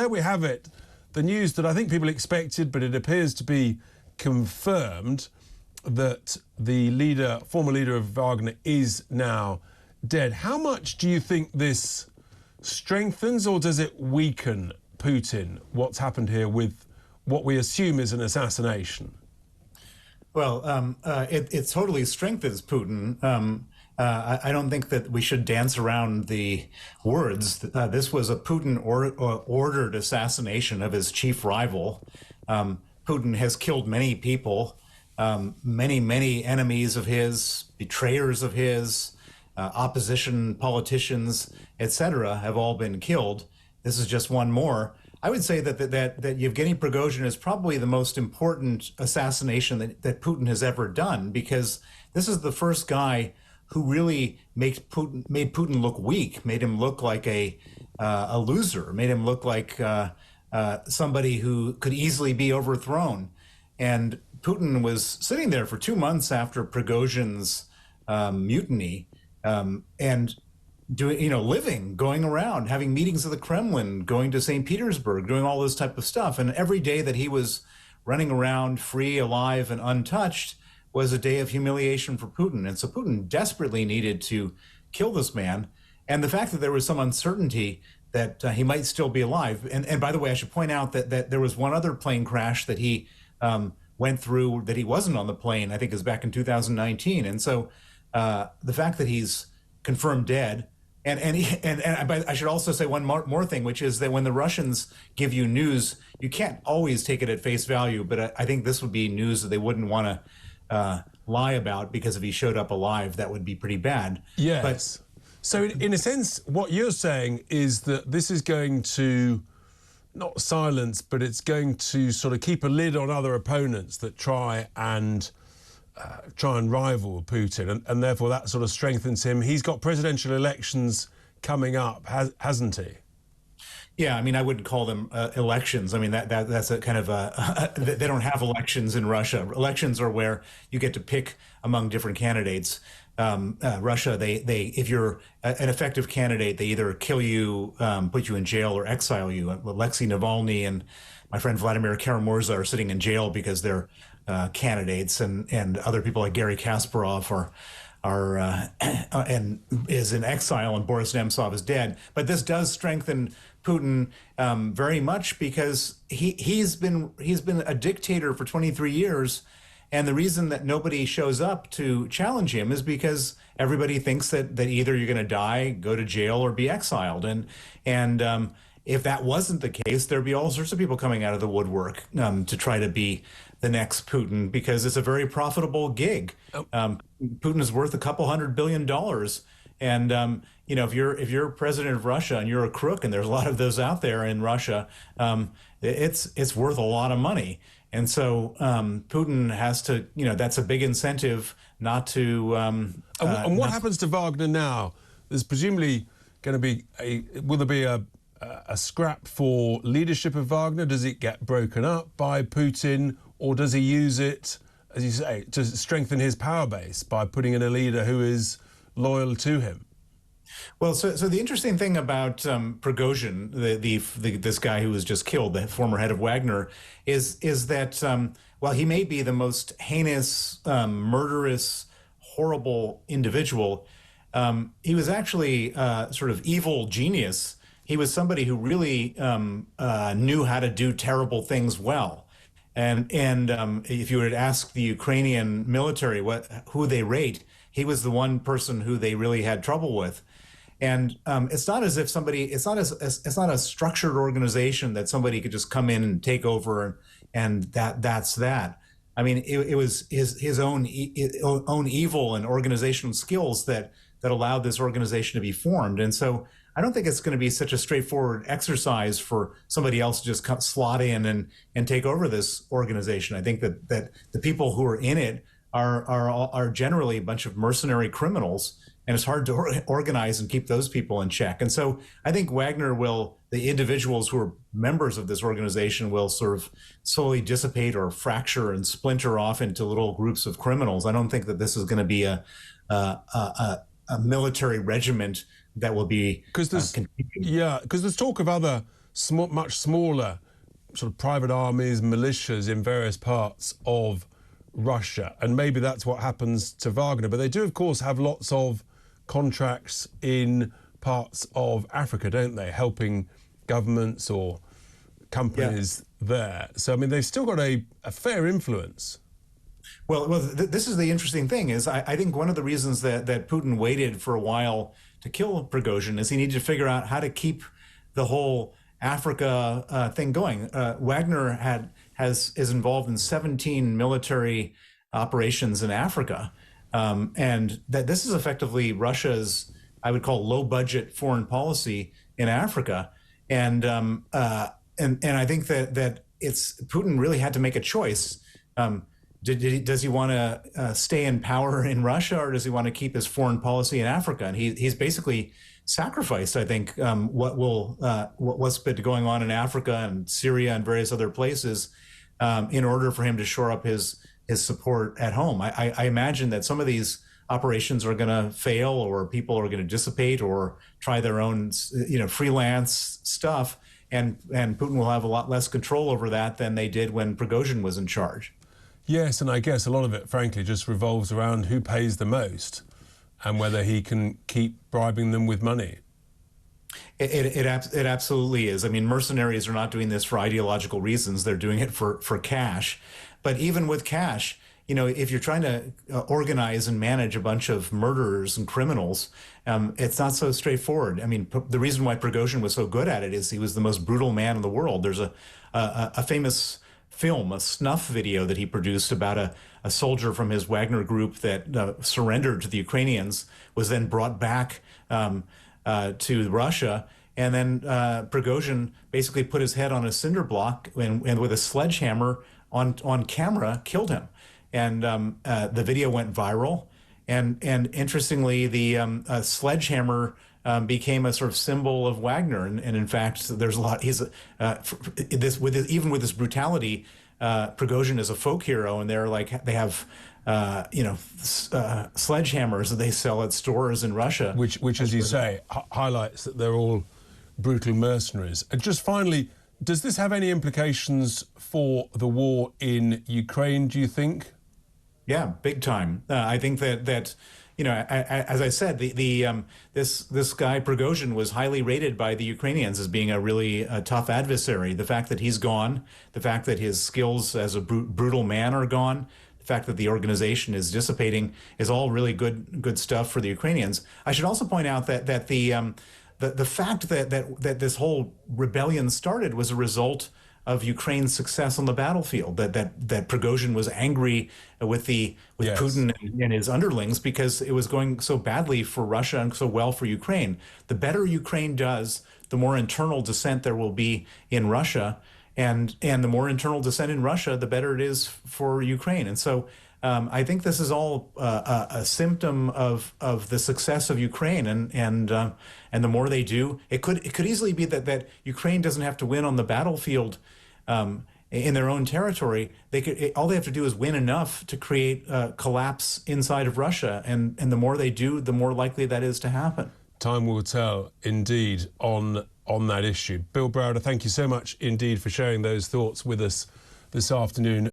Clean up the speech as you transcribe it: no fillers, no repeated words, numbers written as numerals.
there we have it. The news that I think people expected, but it appears to be confirmed, that the leader, former leader of Wagner, is now dead. How much do you think this strengthens, or does it weaken Putin, what's happened here with what we assume is an assassination? Well, it totally strengthens Putin. I don't think that we should dance around the words. This was a Putin-ordered assassination of his chief rival. Putin has killed many people, many enemies of his, betrayers of his, opposition politicians, etc., have all been killed. This is just one more. I would say that Yevgeny Prigozhin is probably the most important assassination that Putin has ever done, because this is the first guy who really made Putin look weak, made him look like a loser, made him look like somebody who could easily be overthrown. And Putin was sitting there for 2 months after Prigozhin's mutiny, and doing, living, going around, having meetings at the Kremlin, going to St. Petersburg, doing all this type of stuff. And every day that he was running around free, alive, and untouched was a day of humiliation for Putin. And so Putin desperately needed to kill this man. And the fact that there was some uncertainty that he might still be alive. And by the way, I should point out that there was one other plane crash that he went through that he wasn't on the plane, I think is back in 2019. And so the fact that he's confirmed dead, and I should also say one more thing, which is that when the Russians give you news, you can't always take it at face value. But I think this would be news that they wouldn't want to lie about, because if he showed up alive, that would be pretty bad. Yes. But, so in a sense, what you're saying is that this is going to not silence, but it's going to sort of keep a lid on other opponents that try and rival Putin, and therefore that sort of strengthens him. He's got presidential elections coming up, hasn't he? Yeah, I mean, I wouldn't call them elections. I mean, that's a kind of they don't have elections in Russia. Elections are where you get to pick among different candidates. Russia, they if you're an effective candidate, they either kill you, put you in jail, or exile you. Alexei Navalny and my friend Vladimir Karamurza are sitting in jail because they're candidates, and other people like Garry Kasparov and is in exile, and Boris Nemtsov is dead. But this does strengthen Putin very much, because he's been a dictator for 23 years, and the reason that nobody shows up to challenge him is because everybody thinks that either you're going to die, go to jail, or be exiled, and if that wasn't the case, there'd be all sorts of people coming out of the woodwork to try to be the next Putin, because it's a very profitable gig. Putin is worth $200 billion, and if you're president of Russia and you're a crook, and there's a lot of those out there in Russia, it's worth a lot of money. And so Putin has to, that's a big incentive not to. And what happens to Wagner now? There's presumably going to be will there be a scrap for leadership of Wagner? Does it get broken up by Putin, or does he use it, as you say, to strengthen his power base by putting in a leader who is loyal to him? Well, so the interesting thing about Prigozhin, this guy who was just killed, the former head of Wagner, is that while he may be the most heinous, murderous, horrible individual, he was actually sort of evil genius. He was somebody who really knew how to do terrible things well. And if you were to ask the Ukrainian military who they rate, he was the one person who they really had trouble with. And it's not as if it's not a structured organization that somebody could just come in and take over, and that's that. I mean, it was his own evil and organizational skills that allowed this organization to be formed. And so I don't think it's going to be such a straightforward exercise for somebody else to just slot in and take over this organization. I think that the people who are in it are generally a bunch of mercenary criminals, and it's hard to organize and keep those people in check. And so I think Wagner the individuals who are members of this organization will sort of slowly dissipate or fracture and splinter off into little groups of criminals. I don't think that this is going to be a military regiment that will be because there's talk of other much smaller sort of private armies, militias in various parts of Russia, and maybe that's what happens to Wagner. But they do, of course, have lots of contracts in parts of Africa, don't they, helping governments or companies there. So, I mean, they've still got a fair influence. Well, this is the interesting thing is I think one of the reasons that Putin waited for a while to kill Prigozhin is he needed to figure out how to keep the whole Africa thing going. Wagner is involved in 17 military operations in Africa, and that this is effectively Russia's, I would call, low-budget foreign policy in Africa, and I think that it's Putin really had to make a choice. Does he want to stay in power in Russia, or does he want to keep his foreign policy in Africa? And he's basically sacrificed, I think, what's been going on in Africa and Syria and various other places in order for him to shore up his support at home. I imagine that some of these operations are going to fail, or people are going to dissipate or try their own, freelance stuff, and Putin will have a lot less control over that than they did when Prigozhin was in charge. Yes, and I guess a lot of it, frankly, just revolves around who pays the most and whether he can keep bribing them with money. It absolutely is. I mean, mercenaries are not doing this for ideological reasons. They're doing it for cash. But even with cash, if you're trying to organize and manage a bunch of murderers and criminals, it's not so straightforward. I mean, the reason why Prigozhin was so good at it is he was the most brutal man in the world. There's a famous film, a snuff video that he produced about a soldier from his Wagner group that surrendered to the Ukrainians, was then brought back to Russia, and then Prigozhin basically put his head on a cinder block and with a sledgehammer on camera killed him. And the video went viral, and interestingly, the sledgehammer became a sort of symbol of Wagner, and in fact, there's a lot. He's even with this brutality, Prigozhin is a folk hero, and they have sledgehammers that they sell at stores in Russia, which as you say, highlights that they're all brutal mercenaries. And just finally, does this have any implications for the war in Ukraine, do you think? Yeah, big time. I think that as I said, this guy Prigozhin was highly rated by the Ukrainians as being a really tough adversary. The fact that he's gone, the fact that his skills as a brutal man are gone, the fact that the organization is dissipating is all really good stuff for the Ukrainians. I should also point out that the fact that this whole rebellion started was a result of Ukraine's success on the battlefield, that Prigozhin was angry with yes, Putin and his underlings because it was going so badly for Russia and so well for Ukraine. The better Ukraine does, the more internal dissent there will be in Russia, and the more internal dissent in Russia, the better it is for Ukraine. And so I think this is all a symptom of the success of Ukraine, and the more they do, it could easily be that Ukraine doesn't have to win on the battlefield in their own territory. All they have to do is win enough to create collapse inside of Russia, and the more they do, the more likely that is to happen. Time will tell, indeed, on that issue. Bill Browder, thank you so much indeed for sharing those thoughts with us this afternoon.